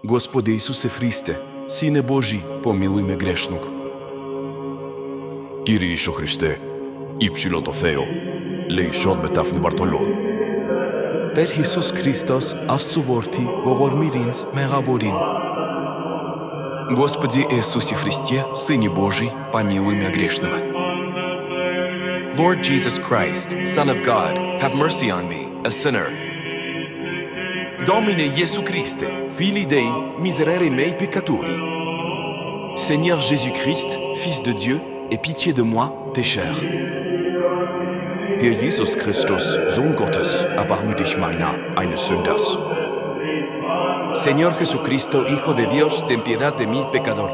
Господи Исусе Христе, Сине Божий, помилуй ме грешног. Κύριε Ιησοῦ Χριστέ, ύψιλο το Θεό, ἐλέησόν με τάφνη ἁμαρτωλόν. Տէր Յիսուս Քրիստոս, Աստուծոյ Որդի, ողորմիր ինձ մեղավորին. Господи Исусе Христе, Сыне Божий, помилуй меня грешного. Lord Jesus Christ, Son of God, have mercy on me, a sinner. Domine Iesu Christe, Fili Dei, miserere mei peccatori. Seigneur Jésus-Christ, Fils de Dieu, aie pitié de moi, pécheur. Herr Jesus Christus, Sohn Gottes, erbarme dich meiner, eines Sünders. Señor Jesucristo, Hijo de Dios, ten piedad de mí, pecador.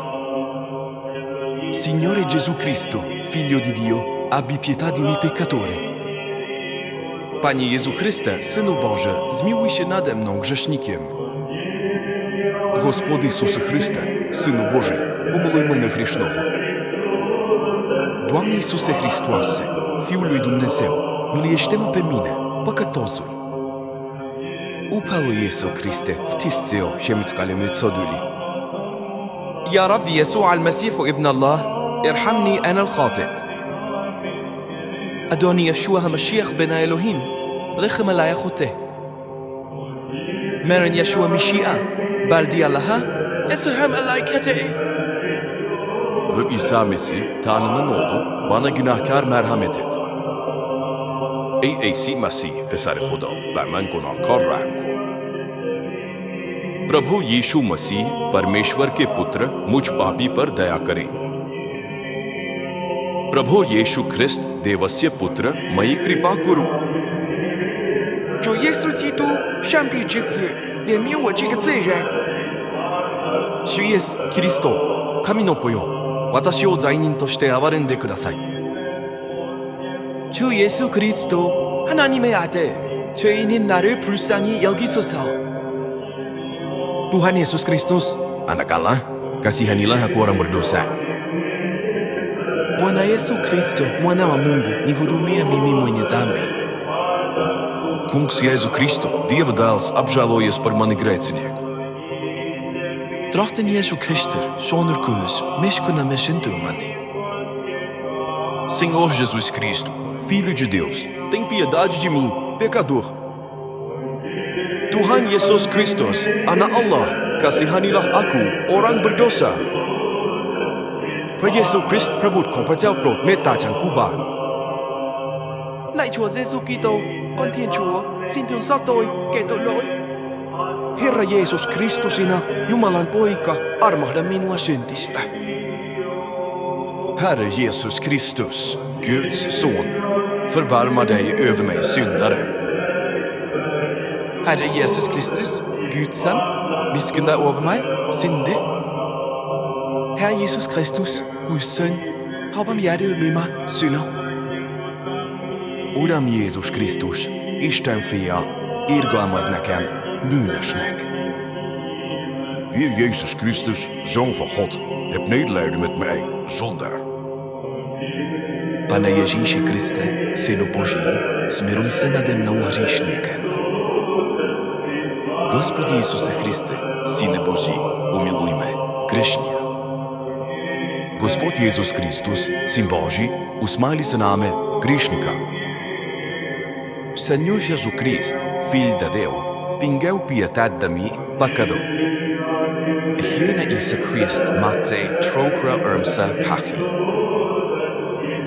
Signore Gesù Cristo, Figlio di Dio, abbi pietà di me, peccatore. Panie Jezu Chryste, Synu Boże, zmiłuj się nade mną, grzesznikiem. Господи Исусе Христе, Сыне Божий, помилуй мене грешного. Doamne Iisuse Hristoase, Fiul lui Dumnezeu, miluiește-mă pe mine, păcătosul. Upalu Iesu Christe, vtisțeo și mițcale mețoduli. يا رب يسوع المسيح ابن الله ارحمني أنا الخاطئ. أدوني يشوع المشيخ بن إلهيم رحم علي خطئ. مرن يشوع مشيئة بلدي الله ارحم علي خطئ. Ve İsa Mesih, Tanrı'nın oğlu, bana günahkar merhamet et. Ey ऐसी मसीह पसर खुदा बर मन गुनाहगार रहम को. प्रभु यीशु मसीह परमेश्वर के पुत्र मुझ पापी पर दया करें. प्रभु यीशु ख्रिस्त देवस्य पुत्र मयि कृपा करो. 主耶稣基督，上帝之子，怜悯我这个罪人。主イエス・キリスト、神の子よ。私を罪人として憐れんでください。주 예수 그리스도, 하나님의 아들, 죄인인 나를 불쌍히 여기소서. Tuhan Yesus Kristus, Anak Allah, kasihanilah aku orang berdosa. Bwana Yesu Kristo, mwana wa Mungu, nihurumie mimi mwenye dhambi. Kungs Jēzu Kristu, Dieva dēls, apžēlojies par mani grēcinieku. Drottning Jesu Krister, Sonur Guds, miskunna med syndumane. Senhor Jesus Cristo, Filho de Deus, tem piedade de mim, pecador. Tuhan Yesus Kristus, Anak Allah, kasihanilah aku, orang berdosa. พระเยซูคริสต์พระบุตรของพระเจ้าโปรดเมตตาฉันผู้บาป Lạy Chúa Giêsu Kitô, con Thiên Chúa, xin thương xót tôi, kẻ tội lỗi. Herra Jeesus Kristusina, Jumalan poika, armahda minua syntistä. Herre Jesus Kristus, Guds son, förbarma dig över mig syndare. Herre Jesus Kristus, Guds son, miskunn deg over meg, syndig. Herre Jesus Kristus, Guds søn, ha barmhjertighed med mig, synder. Uram Jézus Krisztus, Isten fia, irgalmaz nekem, bűnösnek. Heer Jezus Christus, Zoon van God, heb medelijden met mij, zondaar. Pane Ježíši Kriste, Synu Boží, smiluj se nade mnou hříšníkem. Gospodi Исусе Христе, Сине Божий, помилуй ме, грешния. Gospod Jezus Kristus, Sin Božji, usmajli se name, grešnika. Senhor Jesus Cristo, Filho de Deus, vingueu pietat de mi, pecador. Hyna Isa Christ, Matei, trokra urmsa pachi.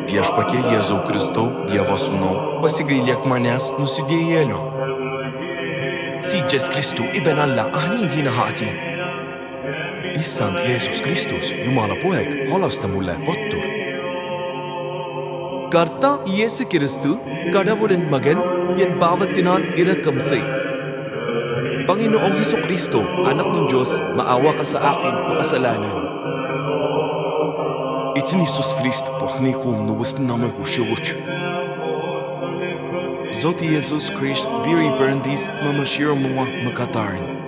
Viešpatie Jėzau Kristau, Dievo Sūnau, pasigailėk manęs nusidėjėlio. Sydžias Kristų, Ibn Allah, ahniin hati. Issand Jeesus Kristus, Jumala poeg, halasta mulle pottur. Karta Jeesu Kristu, kadavulin magen, yan bawatinan irakam say. Panginoong Hesus Kristo, anak ng Diyos, maawa ka sa akin na kasalanan. İçin Isus Hrist, pohnikum nubustin namin kushubuch. Zoti Jezus Christ, biri berndis, mamashiro mua makatarin.